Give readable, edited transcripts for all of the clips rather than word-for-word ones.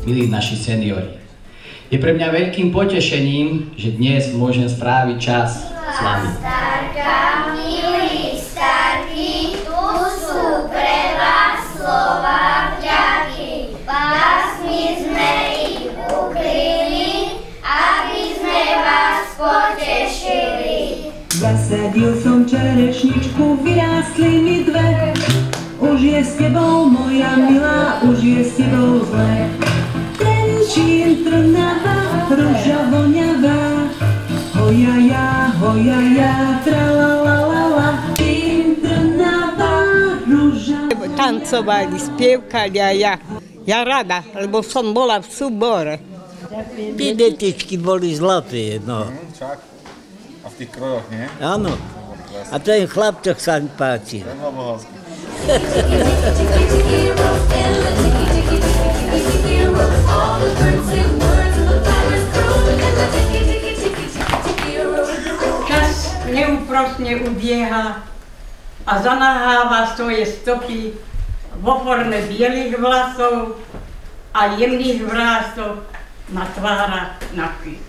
milí naši seniori. Je pre mňa veľkým potešením, že dnes môžem stráviť čas s vami. Starka, milí starky, tu sú pre vás slova vďaky. Básmi sme ich ukryli, aby sme vás potešili. Zasadil som čerešničku, vyrástli mi dve. Už je s tebou, moja milá, už je s tebou zle. Trenčín, Trnava, ruža voňavá. Hojaja, tralalala. Trenčín, Trnava, ruža. Tancovali, spievkali a ja rada, lebo som bola v súbore. Tie detičky boli zlaté, no. Čak. A v tých krojoch, nie? Áno. A ten chlapčok sa mi páči. Ten bol bohovský. Čas neúprosne ubieha a zanaháva svoje stopy vo forme bielých vlasov a jemných vrások na tvárach našich.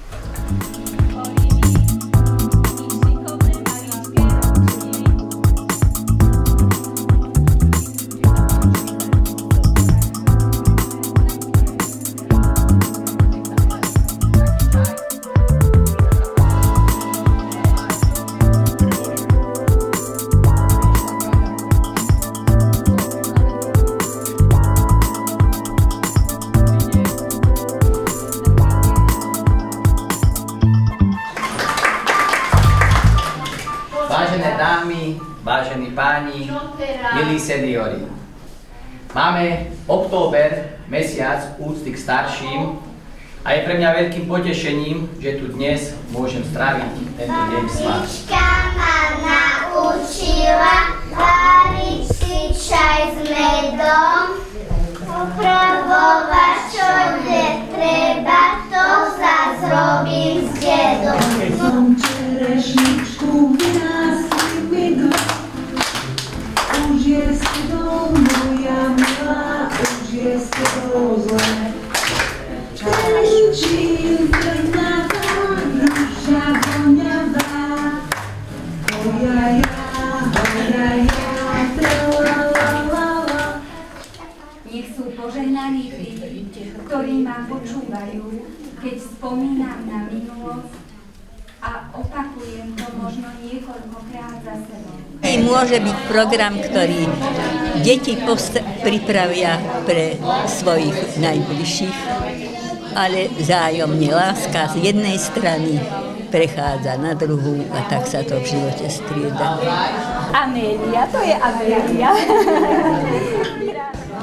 Vážené dámy, vážení páni, milí seniori. Máme október, mesiac úcty k starším a je pre mňa veľkým potešením, že tu dnes môžem stráviť tento deň s vami. Mamička ma naučila variť si čaj s medom, upravovať čo netreba, to sa zrobím s dedom. Som čerešničku, vyrástli mi dve. Už je s tebou, moja milá, už je s tebou zle. Trenčín, Trnava, ruža voňavá. Hojaja, tralalala. Nech sú požehnaní tí, ktorí ma počúvajú, keď spomínam na minulosť a opakujem to možno niekoľkokrát za sebou. Môže byť program, ktorý deti pripravia pre svojich najbližších, ale vzájomne láska z jednej strany prechádza na druhú a tak sa to v živote strieda. Amélia, to je Amélia.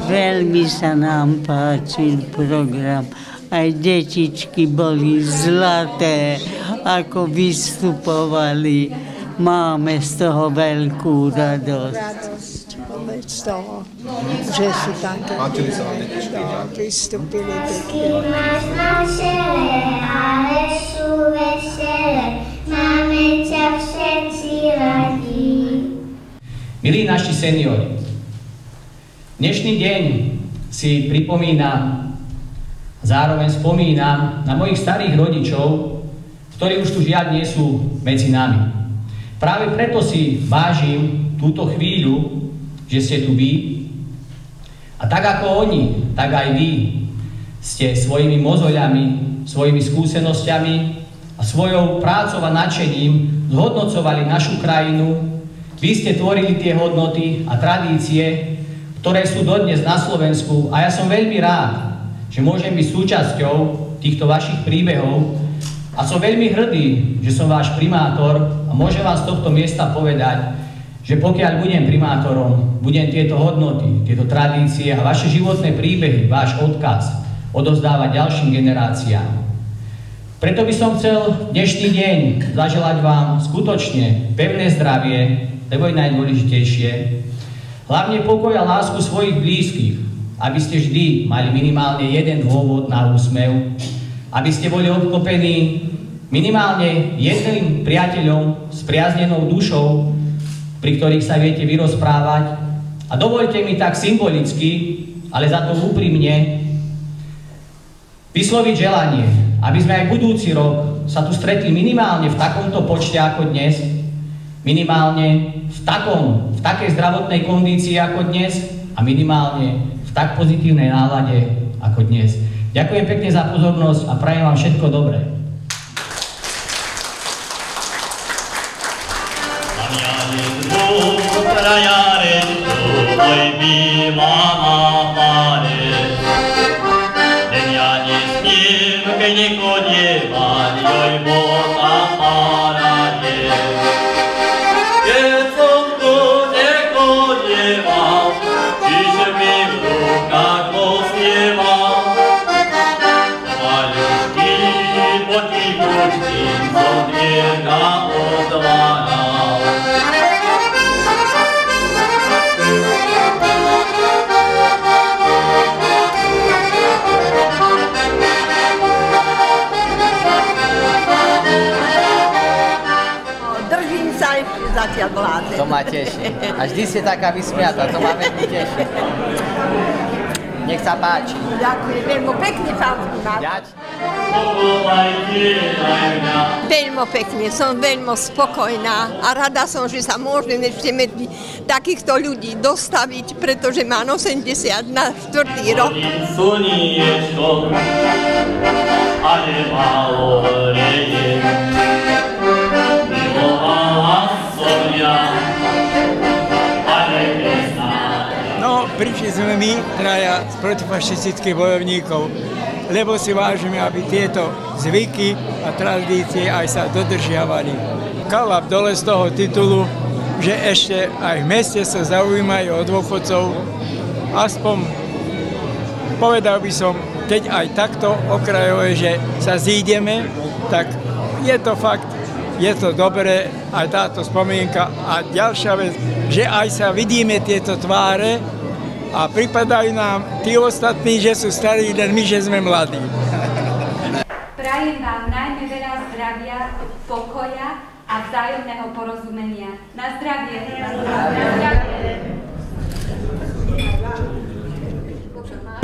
Veľmi sa nám páčil program. Aj detičky boli zlaté, ako vystupovali. Máme z toho veľkú radosť. Z toho, že sú také pristúpili pekne. Máš našele, ale sú vesele, máme ťa všetci radí. Milí naši seniori, dnešný deň si pripomínam, zároveň spomínam na mojich starých rodičov, ktorí už tu žiaľ nie sú medzi nami. Práve preto si vážim túto chvíľu, že ste tu vy. A tak ako oni, tak aj vy ste svojimi mozoľami, svojimi skúsenosťami a svojou prácou a nadšením zhodnocovali našu krajinu. Vy ste tvorili tie hodnoty a tradície, ktoré sú dodnes na Slovensku a ja som veľmi rád, že môžem byť súčasťou týchto vašich príbehov a som veľmi hrdý, že som váš primátor a môžem vám z tohto miesta povedať, že pokiaľ budem primátorom, budem tieto hodnoty, tieto tradície a vaše životné príbehy, váš odkaz odovzdávať ďalším generáciám. Preto by som chcel dnešný deň zaželať vám skutočne pevné zdravie, lebo je najdôležitejšie, hlavne pokoj a lásku svojich blízkych, aby ste vždy mali minimálne jeden dôvod na úsmev, aby ste boli obklopení minimálne jedným priateľom s priaznenou dušou, pri ktorých sa viete vyrozprávať. A dovoľte mi tak symbolicky, ale za to úprimne, vysloviť želanie, aby sme aj budúci rok sa tu stretli minimálne v takomto počte ako dnes, minimálne v takej zdravotnej kondícii ako dnes a minimálne v tak pozitívnej nálade ako dnes. Ďakujem pekne za pozornosť a prajem vám všetko dobré. Zatiaľ vládne. To ma teší. A vždy ste taká vysmiatá, to ma veľmi teší. Nech sa páči. Ďakujem, veľmi pekne, pán Kunár. Veľmi pekne, som veľmi spokojná a rada som, že sa môžem ešte medzi takýchto ľudí dostaviť, pretože mám 80 na 4. rok. No, prišli sme my, traja z protifašistických bojovníkov, lebo si vážime, aby tieto zvyky a tradície aj sa dodržiavali. Kalab dole z toho titulu, že ešte aj v meste sa zaujímajú o dôchodcov, aspoň povedal by som, keď aj takto okrajové, že sa zídeme, tak je to fakt, je to dobré, aj táto spomienka. A ďalšia vec, že aj sa vidíme tieto tváre a pripadajú nám tí ostatní, že sú starí, len my, že sme mladí. Prajem vám najmä veľa zdravia, pokoja a vzájomného porozumenia. Na zdravie!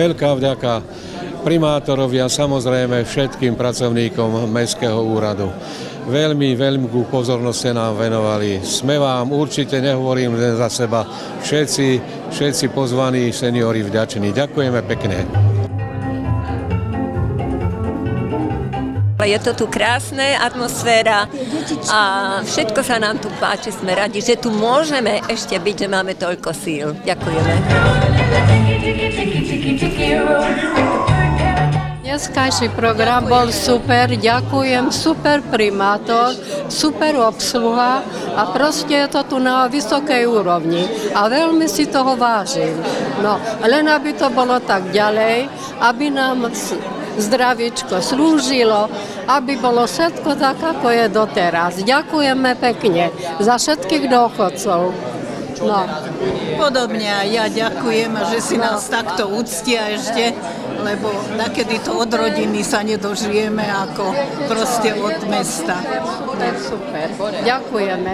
Veľká vďaka primátorovi a samozrejme všetkým pracovníkom Mestského úradu. Veľmi veľkú pozornosť ste nám venovali. Sme vám, určite nehovorím len za seba, všetci pozvaní seniori vďační. Ďakujeme pekne. Je to tu krásne, atmosféra a všetko sa nám tu páči. Sme radi, že tu môžeme ešte byť, že máme toľko síl. Ďakujeme. Dneskajší program bol super, ďakujem, super primátor, super obsluha a proste je to tu na vysokej úrovni a veľmi si toho vážim. No, len aby to bolo tak ďalej, aby nám zdravíčko slúžilo, aby bolo všetko tak, ako je doteraz. Ďakujeme pekne za všetkých dôchodcov. No. Podobne aj ja ďakujem, že si nás takto uctia ešte, lebo nakedy to od rodiny sa nedožijeme ako proste od mesta. Super, ďakujeme.